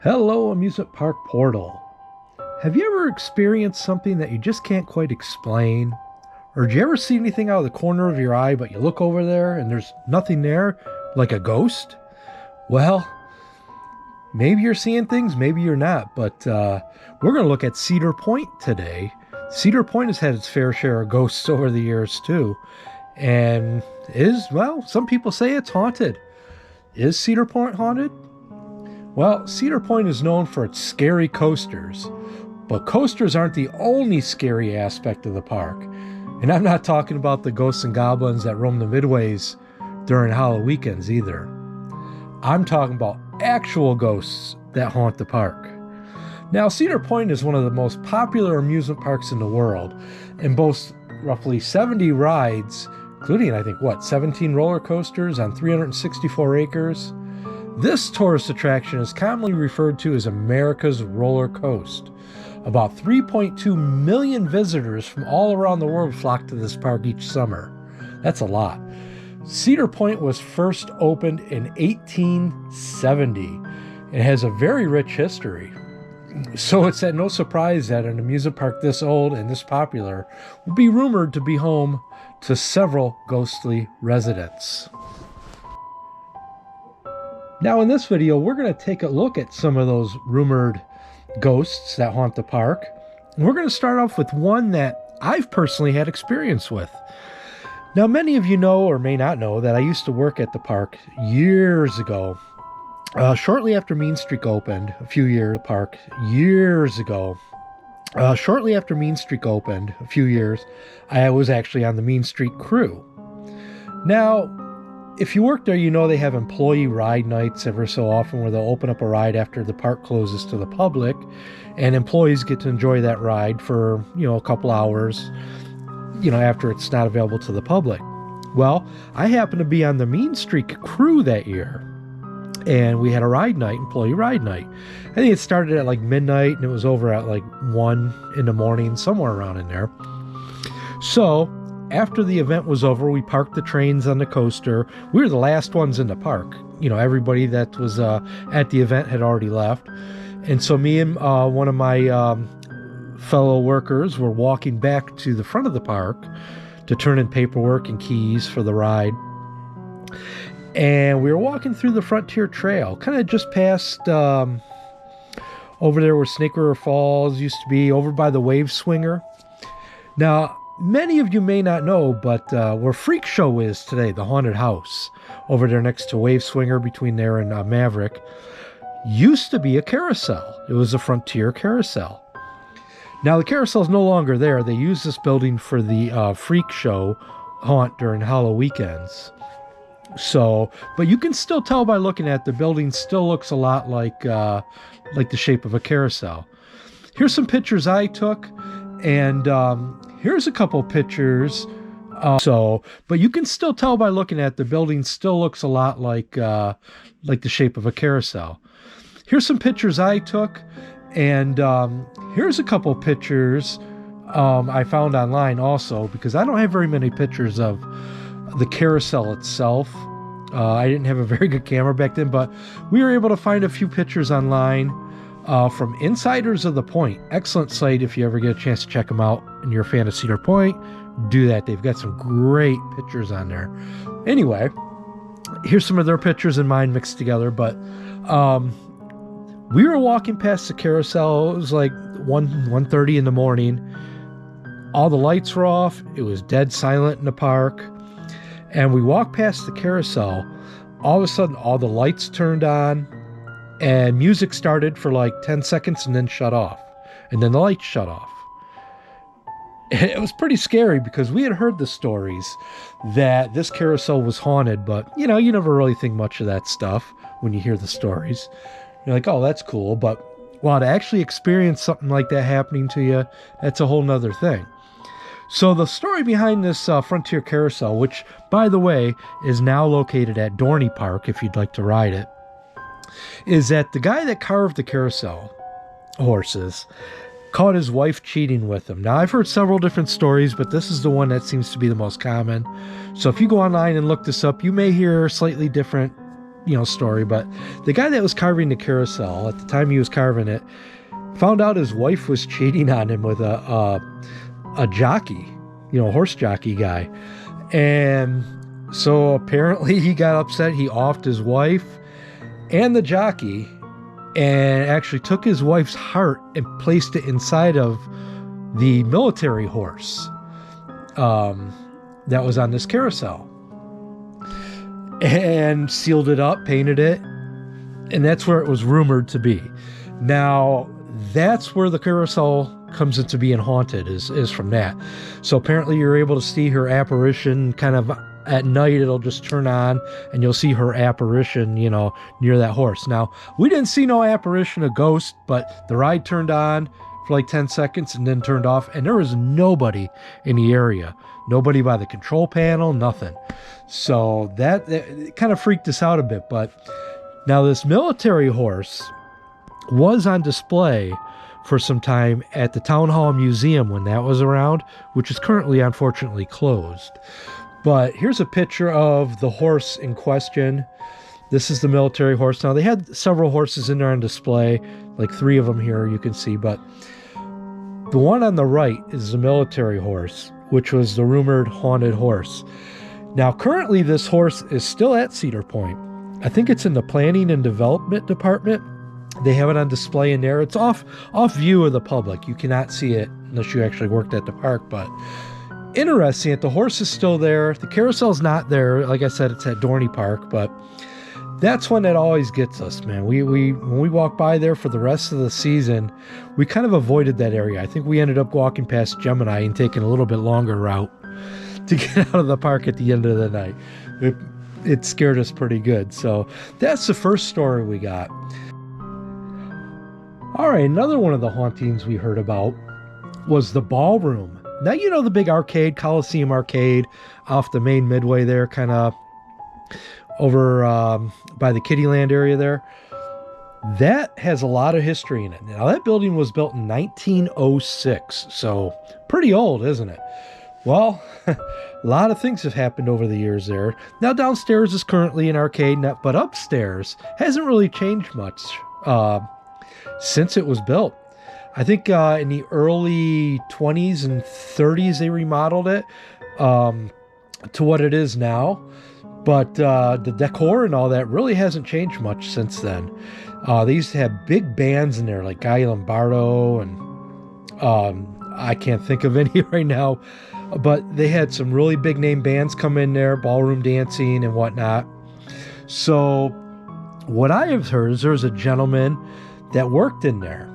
Hello, Amusement Park Portal. Have you ever experienced something that you just can't quite explain? Or did you ever see anything out of the corner of your eye, but you look over there and there's nothing there, like a ghost? Well, maybe you're seeing things, maybe you're not, but we're going to look at Cedar Point today. Cedar Point has had its fair share of ghosts over the years, too. And some people say it's haunted. Is Cedar Point haunted? Well, Cedar Point is known for its scary coasters, but coasters aren't the only scary aspect of the park. And I'm not talking about the ghosts and goblins that roam the midways during Halloween weekends either. I'm talking about actual ghosts that haunt the park. Now, Cedar Point is one of the most popular amusement parks in the world and boasts roughly 70 rides, including, 17 roller coasters on 364 acres. This tourist attraction is commonly referred to as America's Roller Coast. About 3.2 million visitors from all around the world flock to this park each summer. That's a lot. Cedar Point was first opened in 1870. It has a very rich history. So it's at no surprise that an amusement park this old and this popular would be rumored to be home to several ghostly residents. Now in this video, we're going to take a look at some of those rumored ghosts that haunt the park. And we're going to start off with one that I've personally had experience with. Now, many of you know or may not know that I used to work at the park years ago. Shortly after Mean Streak opened, I was actually on the Mean Streak crew. Now, if you work there, you know they have employee ride nights every so often where they'll open up a ride after the park closes to the public, and employees get to enjoy that ride for, a couple hours, after it's not available to the public. Well, I happened to be on the Mean Streak crew that year, and we had a ride night, employee ride night. I think it started at midnight and it was over at 1 in the morning, somewhere around in there. So after the event was over, we parked the trains on the coaster. We were the last ones in the park. Everybody that was at the event had already left. And so me and one of my fellow workers were walking back to the front of the park to turn in paperwork and keys for the ride. And we were walking through the Frontier Trail, kind of just past over there where Snake River Falls used to be, over by the Wave Swinger. Now, many of you may not know, but where Freak Show is today, the haunted house over there next to Wave Swinger between there and Maverick, used to be a carousel. It was a Frontier carousel. Now the carousel is no longer there. They use this building for the Freak Show haunt during Halloween weekends. So, but you can still tell by looking at the building still looks a lot like the shape of a carousel. Here's some pictures I took, and here's a couple pictures. But you can still tell by looking at the building still looks a lot like the shape of a carousel. Here's some pictures I took, and here's a couple pictures I found online also, because I don't have very many pictures of the carousel itself. I didn't have a very good camera back then, but we were able to find a few pictures online from Insiders of the Point. Excellent site if you ever get a chance to check them out and you're a fan of Cedar Point. Do that. They've got some great pictures on there. Anyway, here's some of their pictures and mine mixed together, but we were walking past the carousel. It was 1:30 in the morning. All the lights were off. It was dead silent in the park. And we walked past the carousel. All of a sudden, all the lights turned on and music started for 10 seconds and then shut off. And then the lights shut off. And it was pretty scary because we had heard the stories that this carousel was haunted, but you never really think much of that stuff when you hear the stories. You're like, oh, that's cool. But to actually experience something like that happening to you, that's a whole nother thing. So the story behind this Frontier Carousel, which, by the way, is now located at Dorney Park, if you'd like to ride it, is that the guy that carved the carousel horses caught his wife cheating with him. Now, I've heard several different stories, but this is the one that seems to be the most common. So if you go online and look this up, you may hear slightly different story, but the guy that was carving the carousel, at the time he was carving it, found out his wife was cheating on him with a jockey, horse jockey guy. And so apparently he got upset. He offed his wife and the jockey and actually took his wife's heart and placed it inside of the military horse that was on this carousel, and sealed it up, painted it, and that's where it was rumored to be. Now, that's where the carousel comes into being haunted, is from that. So apparently you're able to see her apparition kind of at night. It'll just turn on and you'll see her apparition, near that horse. Now, we didn't see no apparition of ghost, but the ride turned on for like 10 seconds and then turned off, and there was nobody in the area. Nobody by the control panel, nothing. So that kind of freaked us out a bit. But now this military horse was on display for some time at the Town Hall Museum when that was around, which is currently unfortunately closed. But here's a picture of the horse in question. This is the military horse. Now, they had several horses in there on display, like 3 of them here you can see, but the one on the right is the military horse, which was the rumored haunted horse. Now, currently this horse is still at Cedar Point. I think it's in the planning and development department. They have it on display in there. It's off view of the public. You cannot see it unless you actually worked at the park, but interesting that the horse is still there. The carousel's not there. Like I said, it's at Dorney Park, but that's one that always gets us, man. When we walk by there for the rest of the season, we kind of avoided that area. I think we ended up walking past Gemini and taking a little bit longer route to get out of the park at the end of the night. It scared us pretty good. So that's the first story we got. All right, another one of the hauntings we heard about was the ballroom. Now, the big arcade, Coliseum Arcade, off the main midway there, kind of over by the Kittyland area there. That has a lot of history in it. Now, that building was built in 1906, so pretty old, isn't it? Well, a lot of things have happened over the years there. Now, downstairs is currently an arcade, but upstairs hasn't really changed much since it was built. I think in the early 20s and 30s, they remodeled it to what it is now. But the decor and all that really hasn't changed much since then. They used to have big bands in there, like Guy Lombardo, and I can't think of any right now. But they had some really big name bands come in there, ballroom dancing and whatnot. So what I have heard is there's a gentleman that worked in there.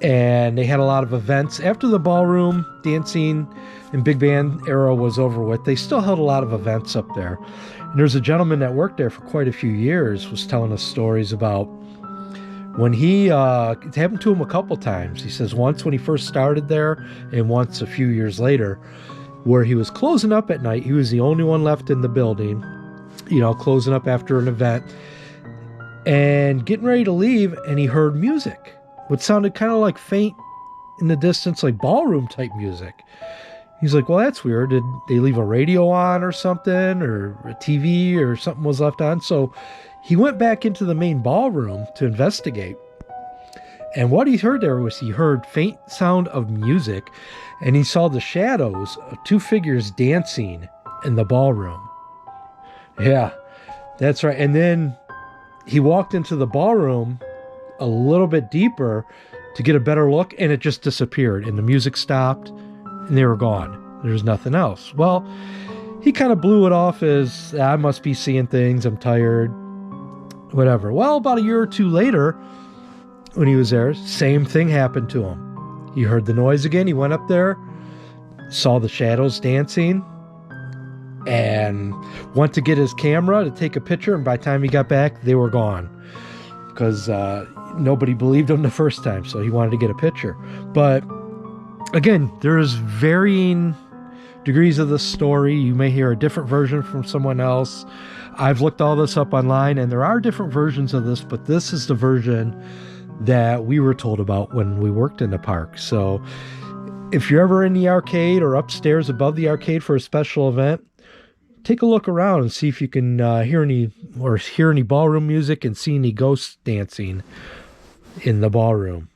And they had a lot of events. After the ballroom dancing and big band era was over with, they still held a lot of events up there. And there's a gentleman that worked there for quite a few years, was telling us stories about when it happened to him a couple times. He says once when he first started there, and once a few years later, where he was closing up at night. He was the only one left in the building, closing up after an event and getting ready to leave, and he heard music, what sounded kind of like faint in the distance, like ballroom type music. He's like, well, that's weird. Did they leave a radio on or something, or a TV or something was left on? So he went back into the main ballroom to investigate. And what he heard there was he heard faint sound of music, and he saw the shadows of 2 figures dancing in the ballroom. Yeah, that's right. And then he walked into the ballroom a little bit deeper to get a better look, and it just disappeared, and the music stopped and they were gone. There's nothing else. Well, he kind of blew it off as, I must be seeing things, I'm tired, whatever. Well, about a year or 2 later, when he was there, same thing happened to him. He heard the noise again. He went up there, saw the shadows dancing, and went to get his camera to take a picture, and by the time he got back, they were gone, because nobody believed him the first time, so he wanted to get a picture. But again, there's varying degrees of the story. You may hear a different version from someone else. I've looked all this up online, and there are different versions of this, but this is the version that we were told about when we worked in the park. So if you're ever in the arcade or upstairs above the arcade for a special event, take a look around and see if you can hear any ballroom music and see any ghosts dancing in the ballroom.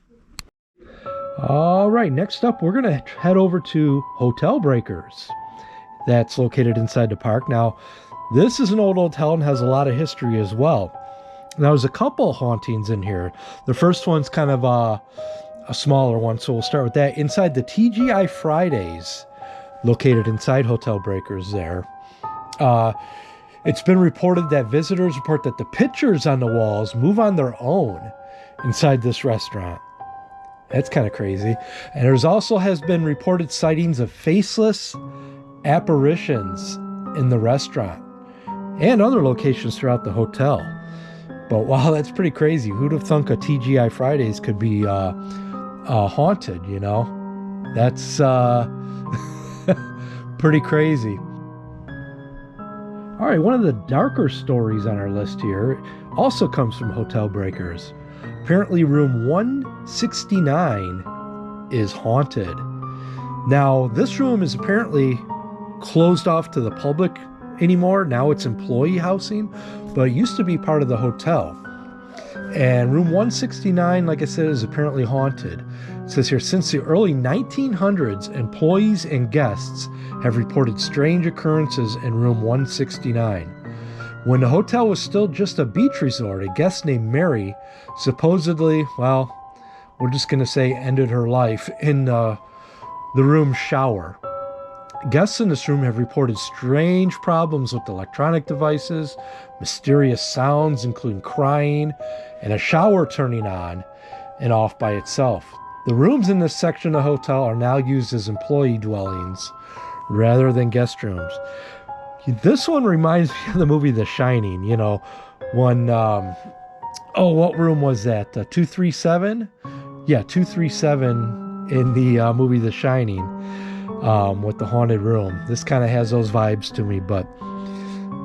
All right, next up, we're going to head over to Hotel Breakers. That's located inside the park. Now, this is an old hotel and has a lot of history as well. Now, there's a couple hauntings in here. The first one's kind of a smaller one, so we'll start with that. Inside the TGI Fridays, located inside Hotel Breakers there. It's been reported that visitors report that the pictures on the walls move on their own inside this restaurant. That's kind of crazy. And there's also has been reported sightings of faceless apparitions in the restaurant and other locations throughout the hotel. But wow, that's pretty crazy. Who'd have thunk a TGI Fridays could be haunted, you know? That's pretty crazy. All right, one of the darker stories on our list here also comes from Hotel Breakers. Apparently, room 169 is haunted. Now, this room is apparently closed off to the public anymore. Now it's employee housing, but it used to be part of the hotel. And room 169, like I said, is apparently haunted. It says here, since the early 1900s, employees and guests have reported strange occurrences in room 169. When the hotel was still just a beach resort, a guest named Mary supposedly, well, we're just going to say ended her life in the room shower. Guests in this room have reported strange problems with electronic devices, mysterious sounds, including crying, and a shower turning on and off by itself. The rooms in this section of the hotel are now used as employee dwellings rather than guest rooms. This one reminds me of the movie The Shining, you know, when, what room was that? 237? Yeah, 237 in the movie The Shining, with the haunted room. This kind of has those vibes to me, but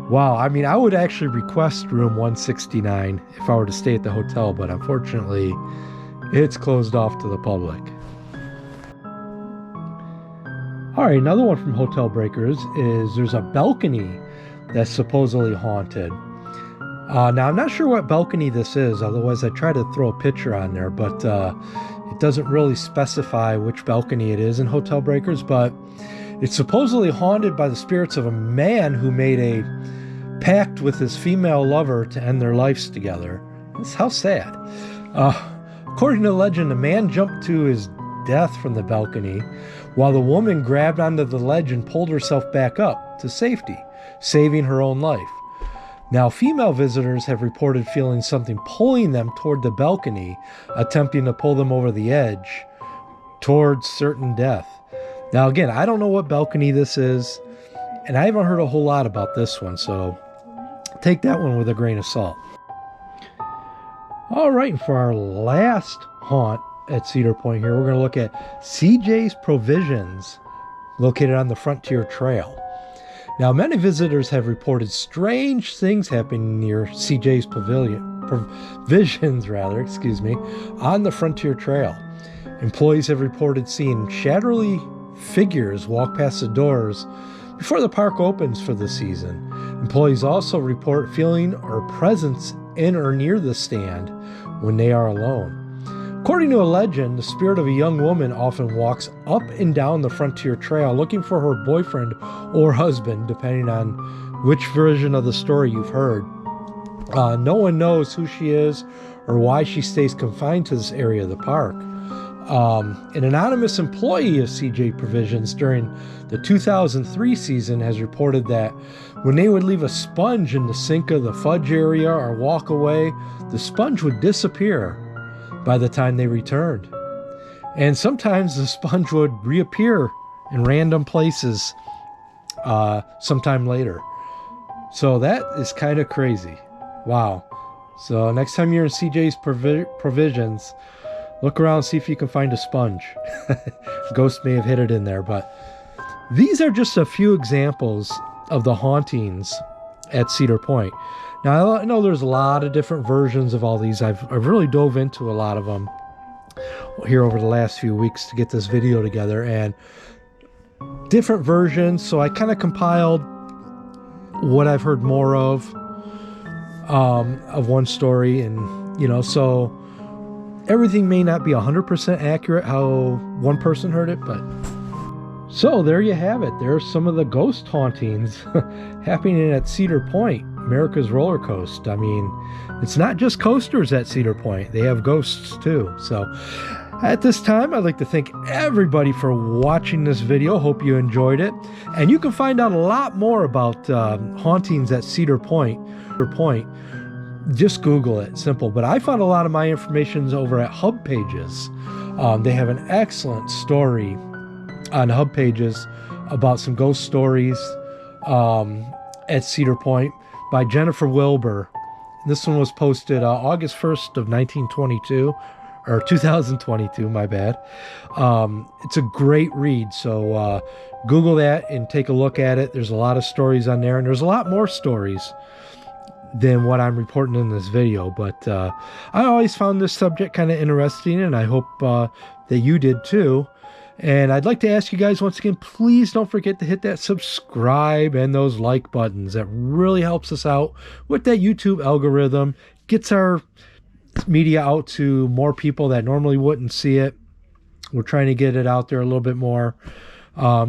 wow, I mean, I would actually request room 169 if I were to stay at the hotel, but unfortunately, it's closed off to the public. All right, another one from Hotel Breakers is there's a balcony that's supposedly haunted. Now, I'm not sure what balcony this is, otherwise I try to throw a picture on there, but it doesn't really specify which balcony it is in Hotel Breakers, but it's supposedly haunted by the spirits of a man who made a pact with his female lover to end their lives together. How sad. According to legend, the man jumped to his death from the balcony, while the woman grabbed onto the ledge and pulled herself back up to safety, saving her own life. Now, female visitors have reported feeling something pulling them toward the balcony, attempting to pull them over the edge towards certain death. Now, again, I don't know what balcony this is, and I haven't heard a whole lot about this one, so take that one with a grain of salt. All right, and for our last haunt at Cedar Point here, we're going to look at CJ's Provisions, located on the Frontier Trail. Now, many visitors have reported strange things happening near CJ's Provisions, on the Frontier Trail. Employees have reported seeing shadowy figures walk past the doors before the park opens for the season. Employees also report feeling or presence in or near the stand when they are alone. According to a legend, the spirit of a young woman often walks up and down the Frontier Trail looking for her boyfriend or husband, depending on which version of the story you've heard. No one knows who she is or why she stays confined to this area of the park. An anonymous employee of CJ Provisions during the 2003 season has reported that when they would leave a sponge in the sink of the fudge area or walk away, the sponge would disappear by the time they returned. And sometimes the sponge would reappear in random places sometime later. So that is kind of crazy. Wow. So next time you're in CJ's Provisions, look around, see if you can find a sponge. Ghost may have hid it in there, but these are just a few examples of the hauntings at Cedar Point. Now, I know there's a lot of different versions of all these. I've really dove into a lot of them here over the last few weeks to get this video together, and different versions. So I kind of compiled what I've heard more of one story, and so everything may not be 100% accurate how one person heard it, but so there you have it. There's some of the ghost hauntings happening at Cedar Point, America's roller coaster. I mean, it's not just coasters at Cedar Point. They have ghosts too. So at this time, I'd like to thank everybody for watching this video. Hope you enjoyed it. And you can find out a lot more about hauntings at Cedar Point. Just Google it, simple. But I found a lot of my information over at Hub Pages. They have an excellent story on Hub Pages about some ghost stories at Cedar Point by Jennifer Wilbur. This one was posted August 1st of 1922, or 2022, my bad. It's a great read, so Google that and take a look at it. There's a lot of stories on there, and there's a lot more stories than what I'm reporting in this video, but I always found this subject kind of interesting, and I hope that you did too. And I'd like to ask you guys once again, please don't forget to hit that subscribe and those like buttons. That really helps us out with that YouTube algorithm, gets our media out to more people that normally wouldn't see it. We're trying to get it out there a little bit more.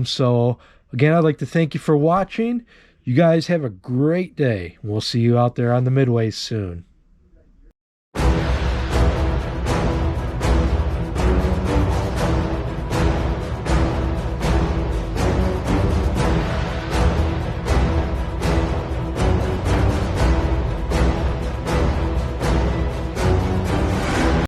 So again, I'd like to thank you for watching. You guys have a great day. We'll see you out there on the midways soon.